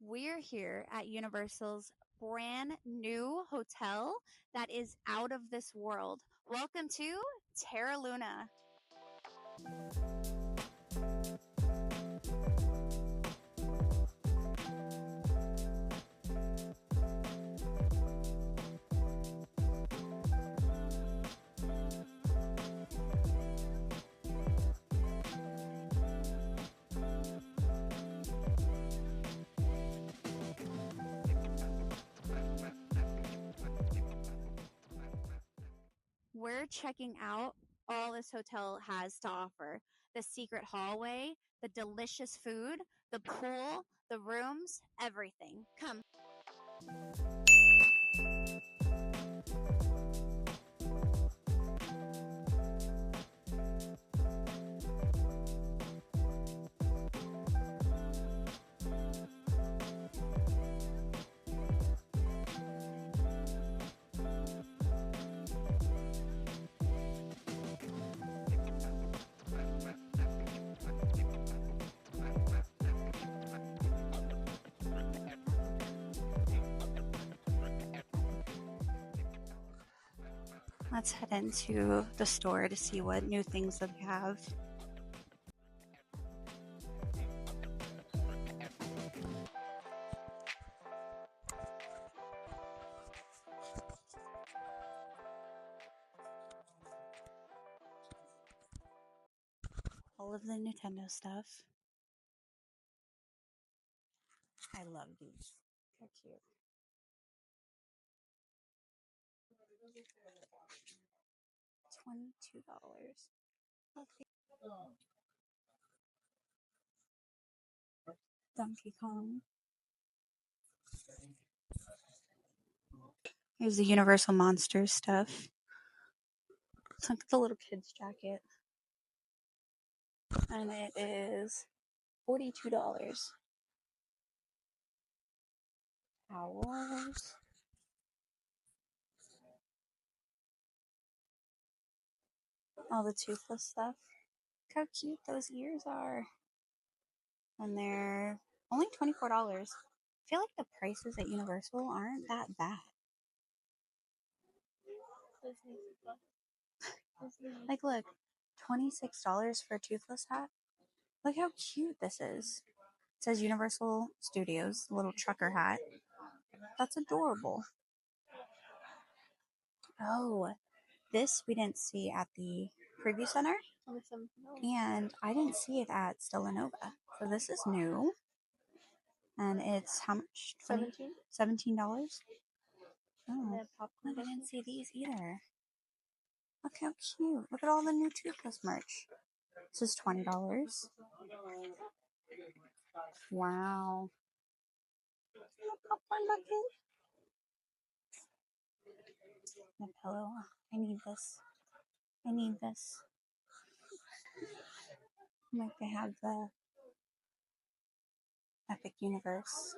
We're here at Universal's brand new hotel that is out of this world. Welcome to Terra Luna. We're checking out all this hotel has to offer. The secret hallway, the delicious food, the pool, the rooms, everything. Come. Let's head into the store to see what new things that they have. All of the Nintendo stuff. I love these. They're cute. $22. Okay. Donkey Kong. Here's the Universal Monsters stuff. Look at the little kid's jacket. And it is $42. Owls. All the toothless stuff. Look how cute those ears are. And they're only $24. I feel like the prices at Universal aren't that bad. Like, look, $26 for a toothless hat. Look how cute this is. It says Universal Studios, little trucker hat. That's adorable. Oh, this we didn't see at the preview center. And I didn't see it at Stella Nova. So this is new. And it's how much? $17? Oh, I didn't see these either. Look how cute. Look at all the new Toothless merch. This is $20. Wow. Popcorn bucket. My pillow. I need this. I need this. Like they have the Epic Universe.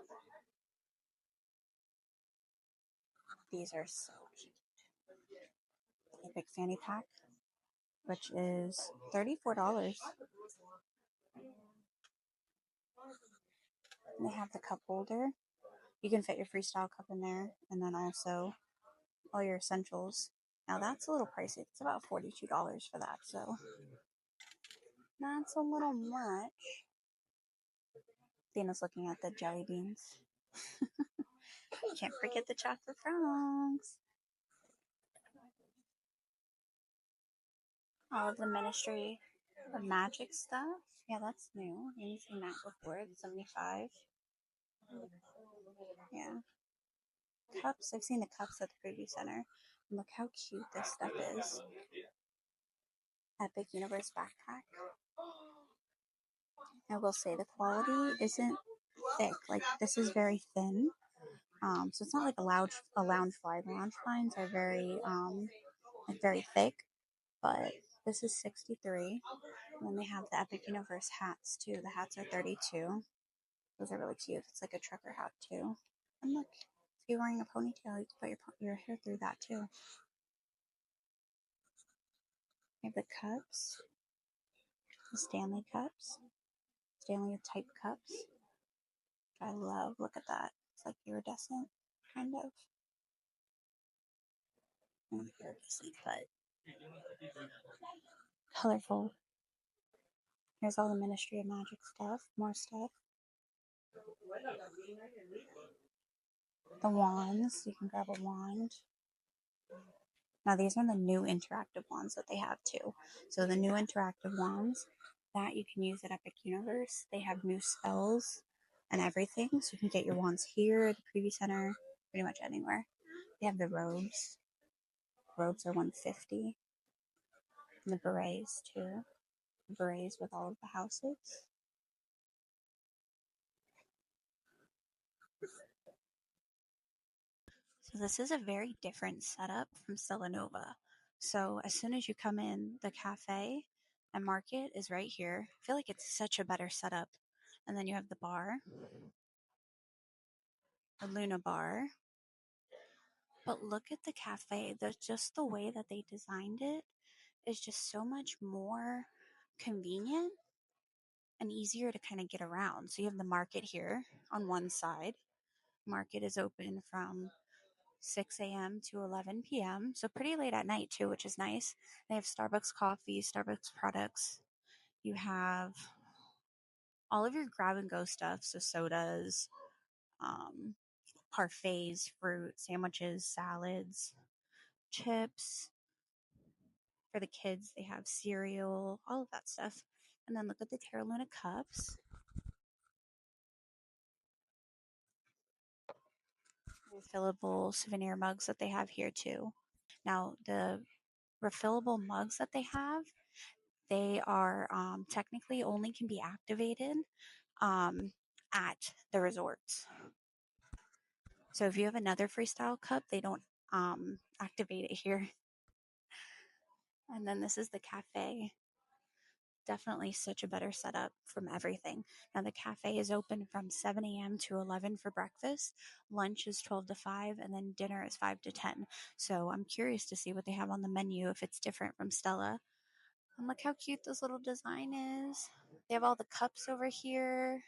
These are so cute. Epic Fanny Pack, which is $34. And they have the cup holder. You can fit your freestyle cup in there, and then also all your essentials. Now that's a little pricey. It's about $42 for that, so that's a little much. Dana's looking at the jelly beans. Can't forget the chocolate frogs. All of the Ministry of Magic stuff. Yeah, that's new. I haven't seen that before. It's $75. Yeah. Cups. I've seen the cups at the preview center. And look how cute this stuff is. Epic Universe backpack. I will say the quality isn't thick. Like, this is very thin. So it's not like a lounge fly. The lounge finds are very like very thick, but this is $63. And then they have the Epic Universe hats too. The hats are $32. Those are really cute. It's like a trucker hat too. And look, if you're wearing a ponytail, you can put your hair through that too. You have the cups, the Stanley cups, Stanley type cups. I love. Look at that. It's like iridescent, kind of. Not iridescent, but colorful. Here's all the Ministry of Magic stuff. More stuff. The wands. You can grab a wand. Now these are the new interactive wands that they have too. So the new interactive wands that you can use at Epic Universe, they have new spells and everything. So you can get your wands here, the preview center, pretty much anywhere. They have the robes. Robes are 150. And the berets too. The berets with all of the houses. So this is a very different setup from Stella Nova. So as soon as you come in, the cafe and market is right here. I feel like it's such a better setup. And then you have the bar, the Luna bar. But look at the cafe. Just the way that they designed it is just so much more convenient and easier to kind of get around. So you have the market here on one side. Market is open from 6 a.m. to 11 p.m. So pretty late at night too, which is nice. They have Starbucks coffee, Starbucks products. You have all of your grab and go stuff, so sodas, um, parfaits, fruit, sandwiches, salads, chips. For the kids, they have cereal, all of that stuff. And then look at the Terra Luna cups. Refillable souvenir mugs that they have here too. Now, the refillable mugs that they have, they are technically only can be activated um, at the resorts. So if you have another freestyle cup, they don't activate it here. And then this is the cafe. Definitely such a better setup from everything. Now the cafe is open from 7 a.m. to 11 for breakfast. Lunch is 12 to 5, and then dinner is 5 to 10. So I'm curious to see what they have on the menu if it's different from Stella. And look how cute this little design is. They have all the cups over here.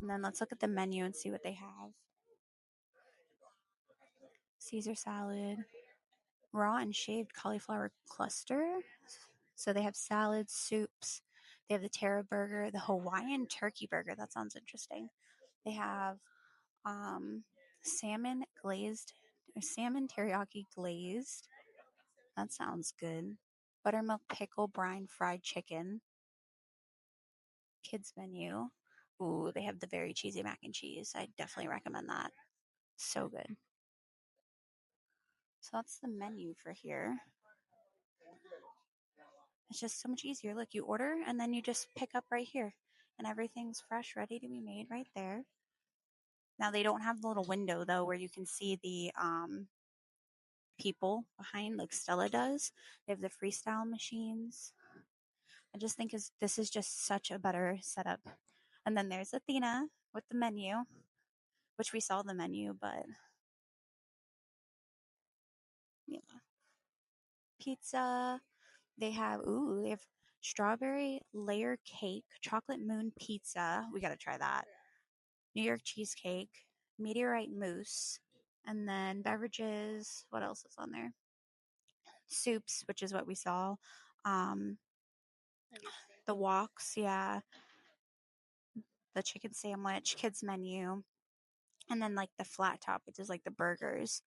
And then let's look at the menu and see what they have. Caesar salad, raw and shaved cauliflower cluster. So they have salads, soups. They have the Tera burger, the Hawaiian turkey burger. That sounds interesting. They have salmon glazed, or salmon teriyaki glazed. That sounds good. Buttermilk pickle brine fried chicken. Kids menu. Ooh, they have the very cheesy mac and cheese. I definitely recommend that. So good. So that's the menu for here. It's just so much easier. Look, you order and then you just pick up right here, and everything's fresh, ready to be made right there. Now they don't have the little window though where you can see the people behind like Stella does. They have the freestyle machines. I just think this is just such a better setup. And then there's Athena with the menu, which we saw the menu, but yeah. Pizza. They have strawberry layer cake, chocolate moon pizza. We got to try that. New York cheesecake, meteorite mousse, and then beverages. What else is on there? Soups, which is what we saw. Um, the walks, yeah. The chicken sandwich, kids menu, and then like the flat top, which is like the burgers.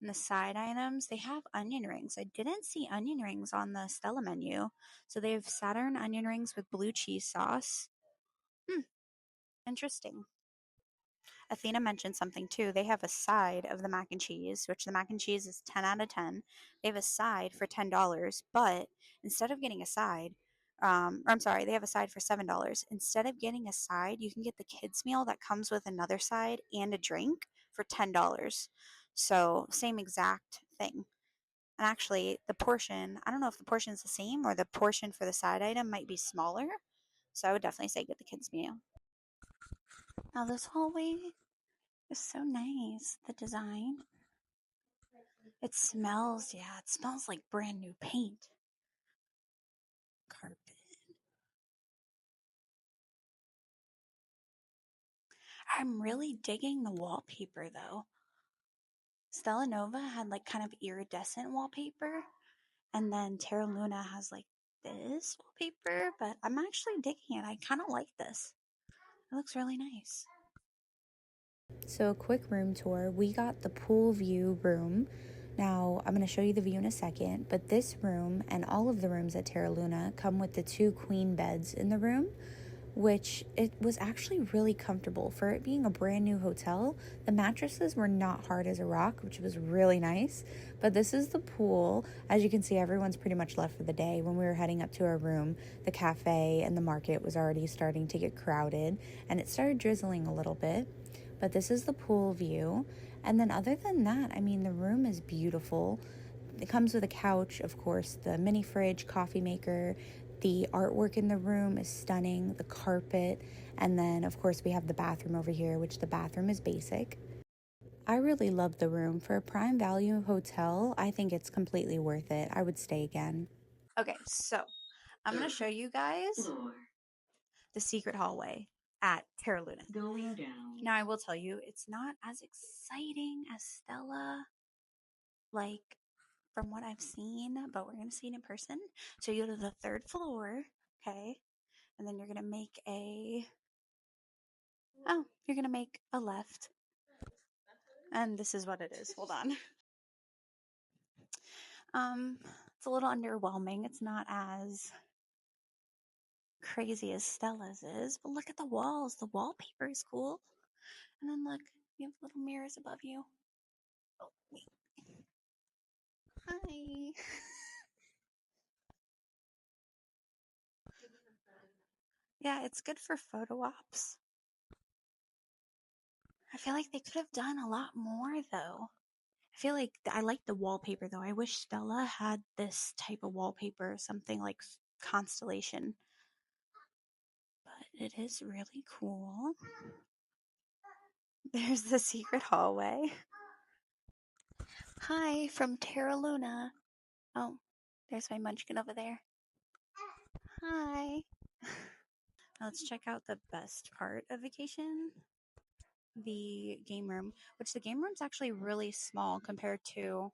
And the side items, they have onion rings. I didn't see onion rings on the Stella menu. So they have Saturn onion rings with blue cheese sauce. Interesting. Athena mentioned something too. They have a side of the mac and cheese, which the mac and cheese is 10 out of 10. They have a side for $10, but instead of getting a side, or I'm sorry, they have a side for $7. Instead of getting a side, you can get the kids' meal that comes with another side and a drink for $10. So, same exact thing. And actually, the portion, I don't know if the portion is the same or the portion for the side item might be smaller. So, I would definitely say get the kids' meal. Now, this hallway is so nice. The design. It smells, yeah, it smells like brand new paint. Carpet. I'm really digging the wallpaper though. Stella Nova had like kind of iridescent wallpaper, and then Terra Luna has like this wallpaper, but I'm actually digging it. I kind of like this. It looks really nice. So, a quick room tour. We got the pool view room. Now, I'm going to show you the view in a second, but this room and all of the rooms at Terra Luna come with the 2 queen beds in the room, which it was actually really comfortable. For it being a brand new hotel, the mattresses were not hard as a rock, which was really nice. But this is the pool. As you can see, everyone's pretty much left for the day. When we were heading up to our room, the cafe and the market was already starting to get crowded, and it started drizzling a little bit. But this is the pool view. And then, other than that, I mean, the room is beautiful. It comes with a couch, of course, the mini fridge, coffee maker. The artwork in the room is stunning, the carpet. And then, of course, we have the bathroom over here, which the bathroom is basic. I really love the room. For a prime value hotel, I think it's completely worth it. I would stay again. Okay, so I'm gonna show you guys the secret hallway at Terra Luna. Going down. Now I will tell you, it's not as exciting as Stella, like from what I've seen, but we're gonna see it in person. So you go to the third floor, okay, and then you're gonna make a left, and this is what it is. Hold on. It's a little underwhelming. It's not as crazy as Stella's is, but look at the walls. The wallpaper is cool. And then look, you have little mirrors above you. Oh, wait. Hi. Yeah, it's good for photo ops. I feel like they could have done a lot more though. I feel like I like the wallpaper though. I wish Stella had this type of wallpaper, something like Constellation. But it is really cool. There's the secret hallway. Hi, from Terra Luna. Oh, there's my munchkin over there. Hi. Let's check out the best part of vacation, the game room, which the game room's actually really small compared to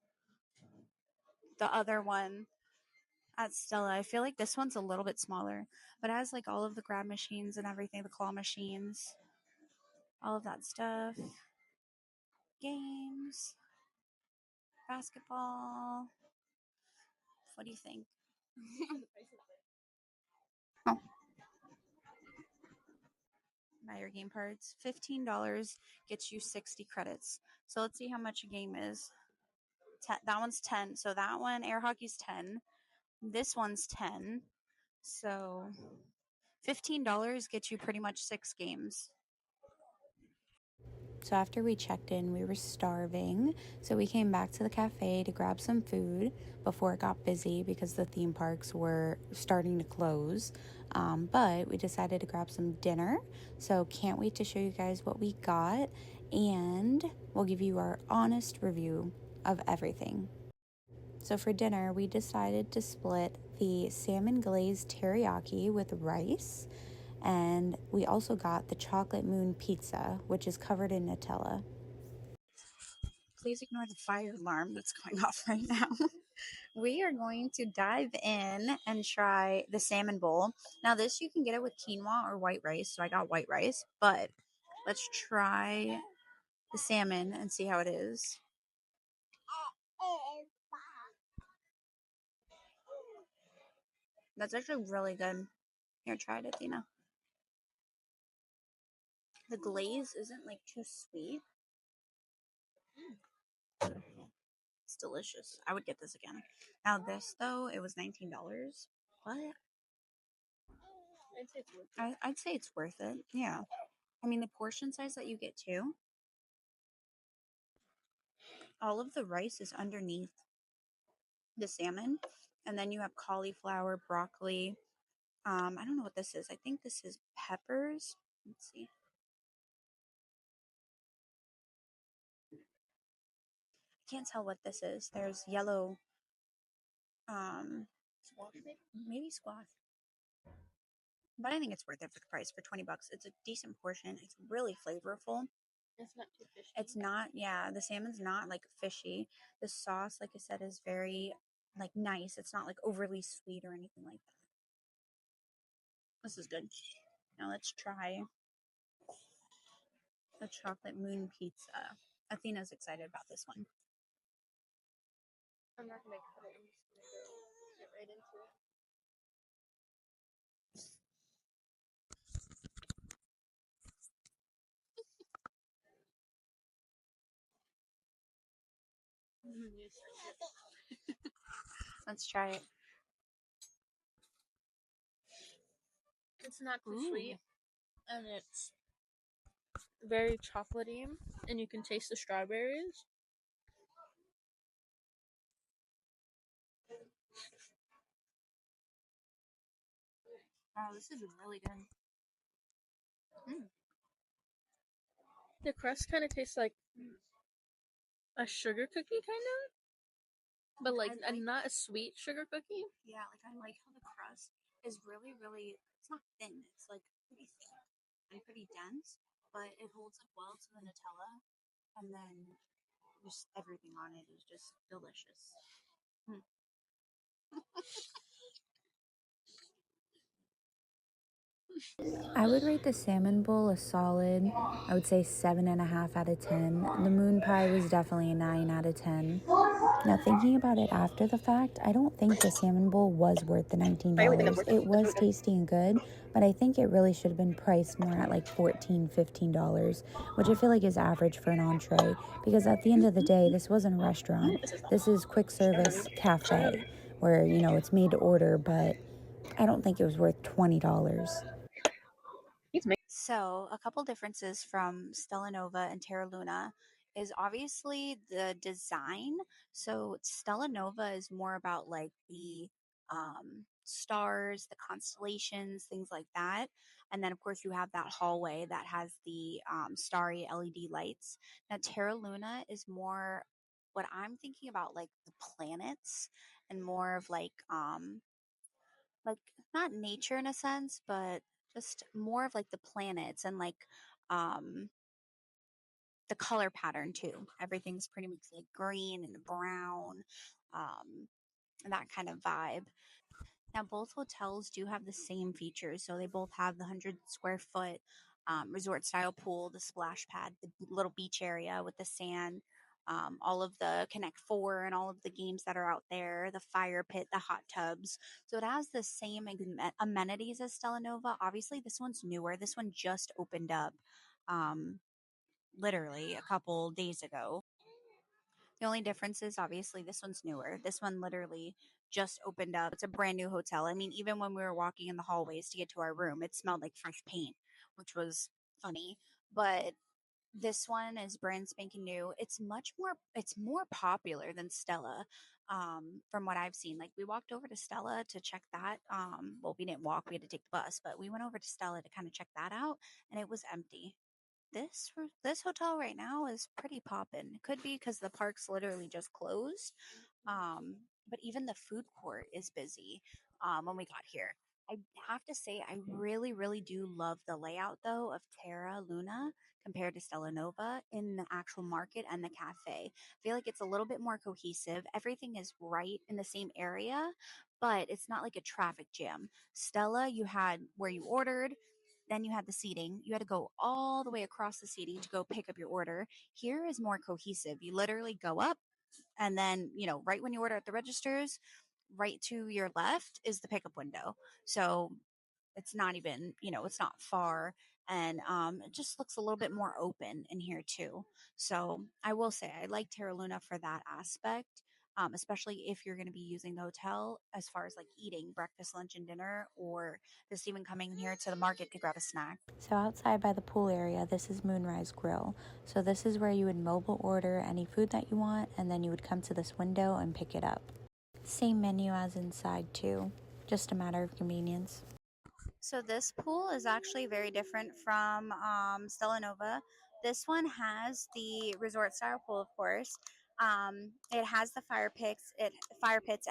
the other one at Stella. I feel like this one's a little bit smaller, but it has like all of the grab machines and everything, the claw machines, all of that stuff. Games, basketball. What do you think? Oh, buy your game parts. $15 gets you 60 credits. So let's see how much a game is. That one's 10. So that one, air hockey's 10. This one's 10. So $15 gets you pretty much 6 games. So after we checked in, we were starving. So we came back to the cafe to grab some food before it got busy because the theme parks were starting to close. But we decided to grab some dinner. So can't wait to show you guys what we got. And we'll give you our honest review of everything. So for dinner, we decided to split the salmon glazed teriyaki with rice, and we also got the chocolate moon pizza, which is covered in Nutella. Please ignore the fire alarm that's going off right now. We are going to dive in and try the salmon bowl. Now, this you can get it with quinoa or white rice, so I got white rice, but let's try the salmon and see how it is. That's actually really good. Here, try it, Athena. The glaze isn't like too sweet. It's delicious. I would get this again. Now, this though, it was $19. What? I'd say it's worth it. Yeah. I mean, the portion size that you get too, all of the rice is underneath the salmon. And then you have cauliflower, broccoli. I don't know what this is. I think this is peppers. Let's see. I can't tell what this is. There's yellow, um, maybe squash. but I think it's worth it for the price for 20 bucks. It's a decent portion. It's really flavorful. It's not too fishy. It's not, yeah, the salmon's not like fishy. The sauce, like I said, is very like nice. It's not like overly sweet or anything like that. This is good. Now let's try the chocolate moon pizza. Athena's excited about this one. I'm not gonna cut it. I'm just gonna go get right into it. Let's try it. It's not too sweet, and it's very chocolatey, and you can taste the strawberries. Oh, this is really good. The crust kind of tastes like a sugar cookie, kind of, but like not a sweet sugar cookie. Yeah, like I like how the crust is really, really. It's not thin. It's like pretty thick and pretty dense, but it holds up well to the Nutella, and then just everything on it is just delicious. I would rate the salmon bowl a solid, I would say 7.5 out of 10. The moon pie was definitely a 9 out of 10. Now, thinking about it after the fact, I don't think the salmon bowl was worth the $19. It was tasty and good, but I think it really should have been priced more at like $14, $15, which I feel like is average for an entree. Because at the end of the day, this wasn't a restaurant. This is quick service cafe where, you know, it's made to order, but I don't think it was worth $20. So, a couple differences from Stella Nova and Terra Luna is obviously the design. So, Stella Nova is more about like the stars, the constellations, things like that. And then, of course, you have that hallway that has the starry LED lights. Now, Terra Luna is more what I'm thinking about, like the planets and more of like not nature in a sense, but just more of like the planets and like um the color pattern too. Everything's pretty much like green and brown, um, and that kind of vibe. Now, both hotels do have the same features. So they both have the 100 square foot resort style pool, the splash pad, the little beach area with the sand, all of the Connect Four and all of the games that are out there, the fire pit, the hot tubs. So it has the same amenities as Stella Nova. Obviously, this one's newer. This one just opened up um, literally a couple days ago. The only difference is obviously this one's newer. This one literally just opened up. It's a brand new hotel. I mean, even when we were walking in the hallways to get to our room, it smelled like fresh paint, which was funny. But this one is brand spanking new. It's more popular than Stella. From what I've seen. Like we walked over to Stella to check that. Well, we didn't walk, we had to take the bus, but we went over to Stella to kind of check that out and it was empty. This hotel right now is pretty poppin'. It could be because the park's literally just closed. But even the food court is busy when we got here. I have to say, I really, really do love the layout though of Terra Luna compared to Stella Nova in the actual market and the cafe. I feel like it's a little bit more cohesive. Everything is right in the same area, but it's not like a traffic jam. Stella, you had where you ordered, then you had the seating. You had to go all the way across the seating to go pick up your order. Here is more cohesive. You literally go up, and then, right when you order at the registers, right to your left is the pickup window. So it's not even, it's not far. And it just looks a little bit more open in here too. So I will say I like Terra Luna for that aspect. Especially if you're going to be using the hotel as far as like eating breakfast, lunch, and dinner, or just even coming here to the market to grab a snack. So outside by the pool area, this is Moonrise Grill. So this is where you would mobile order any food that you want, and then you would come to this window and pick it up. Same menu as inside too, just a matter of convenience. So this pool is actually very different from Stella Nova. This one has the resort style pool, of course. It has the fire pits. It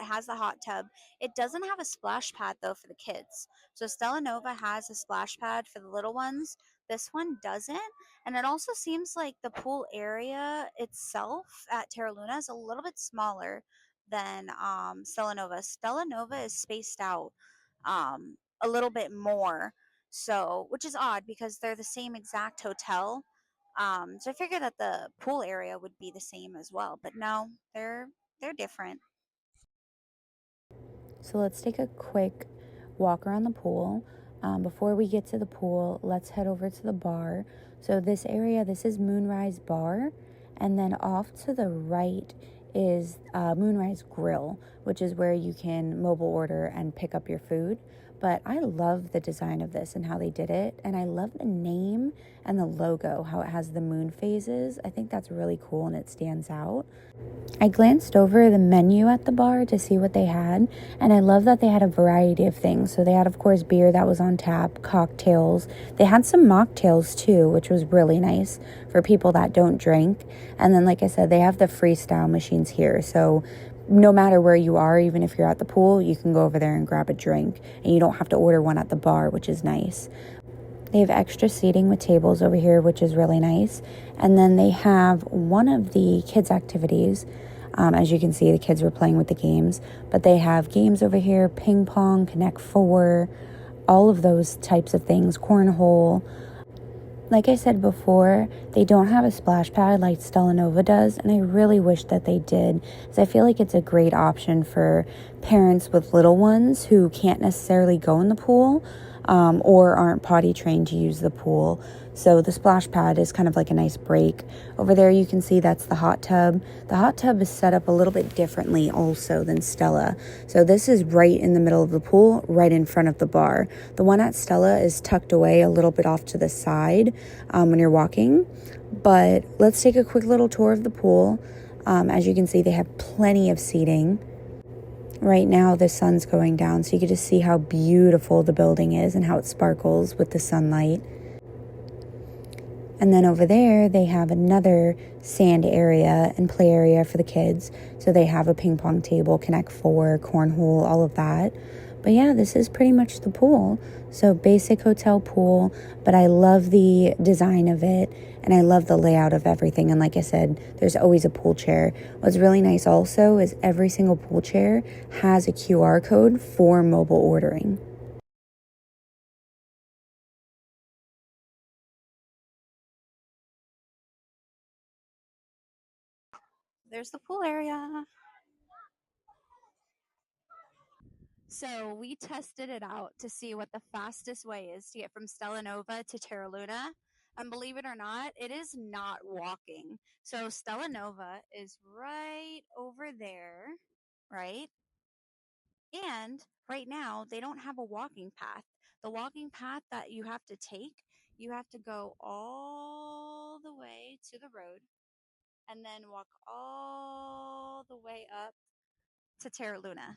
has the hot tub. It doesn't have a splash pad though for the kids. So Stella Nova has a splash pad for the little ones. This one doesn't. And it also seems like the pool area itself at Terra Luna is a little bit smaller than Stella Nova. Stella Nova is spaced out a little bit more. So, which is odd because they're the same exact hotel, so I figured that the pool area would be the same as well, but no, they're different. So let's take a quick walk around the pool. Before we get to the pool, let's head over to the bar. So this area, this is Moonrise Bar, and then off to the right is Moonrise Grill, which is where you can mobile order and pick up your food. But I love the design of this and how they did it, and I love the name and the logo, how it has the moon phases. I think that's really cool and it stands out. I glanced over the menu at the bar to see what they had, and I love that they had a variety of things. So they had, of course, beer that was on tap, cocktails. They had some mocktails too, which was really nice for people that don't drink. And then, like I said, they have the freestyle machines here. So no matter where you are, even if you're at the pool, you can go over there and grab a drink, and you don't have to order one at the bar, which is nice. They have extra seating with tables over here, which is really nice. And then they have one of the kids' activities. As you can see, the kids were playing with the games. But they have games over here, ping pong, Connect Four, all of those types of things, cornhole. Like I said before, they don't have a splash pad like Stella Nova does, and I really wish that they did, because I feel like it's a great option for parents with little ones who can't necessarily go in the pool, or aren't potty trained to use the pool. So the splash pad is kind of like a nice break. Over there you can see that's the hot tub. The hot tub is set up a little bit differently also than Stella. So this is right in the middle of the pool, right in front of the bar. The one at Stella is tucked away a little bit off to the side when you're walking. But let's take a quick little tour of the pool. As you can see, they have plenty of seating. Right now the sun's going down, so you can just see how beautiful the building is and how it sparkles with the sunlight. And then over there, they have another sand area and play area for the kids. So they have a ping pong table, Connect Four, cornhole, all of that. But yeah, this is pretty much the pool. So basic hotel pool, but I love the design of it and I love the layout of everything. And like I said, there's always a pool chair. What's really nice also is every single pool chair has a QR code for mobile ordering. There's the pool area. So we tested it out to see what the fastest way is to get from Stella Nova to Terra Luna. And believe it or not, it is not walking. So Stella Nova is right over there, right? And right now, they don't have a walking path. The walking path that you have to take, you have to go all the way to the road and then walk all the way up to Terra Luna.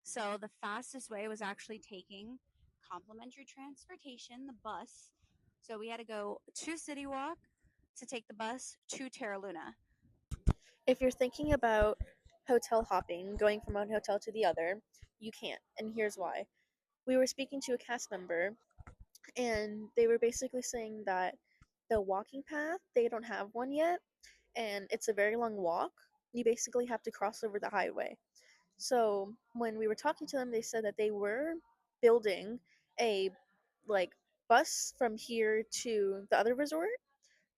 So the fastest way was actually taking complimentary transportation, the bus. So we had to go to City Walk to take the bus to Terra Luna. If you're thinking about hotel hopping, going from one hotel to the other, you can't. And here's why. We were speaking to a cast member, and they were basically saying that the walking path, they don't have one yet, and it's a very long walk. You basically have to cross over the highway. So when we were talking to them, they said that they were building a like bus from here to the other resort,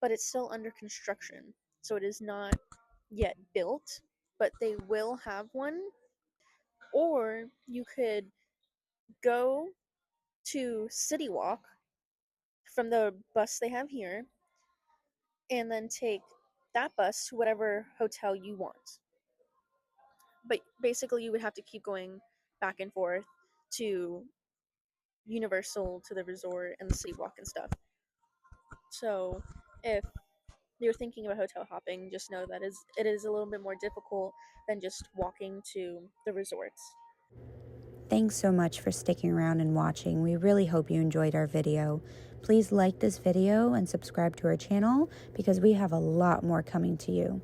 but it's still under construction. So it is not yet built, but they will have one. Or you could go to City Walk from the bus they have here and then take that bus to whatever hotel you want. But basically, you would have to keep going back and forth to Universal, to the resort, and the City Walk and stuff. So, if you're thinking about hotel hopping, just know that it is a little bit more difficult than just walking to the resorts. Thanks so much for sticking around and watching. We really hope you enjoyed our video. Please like this video and subscribe to our channel because we have a lot more coming to you.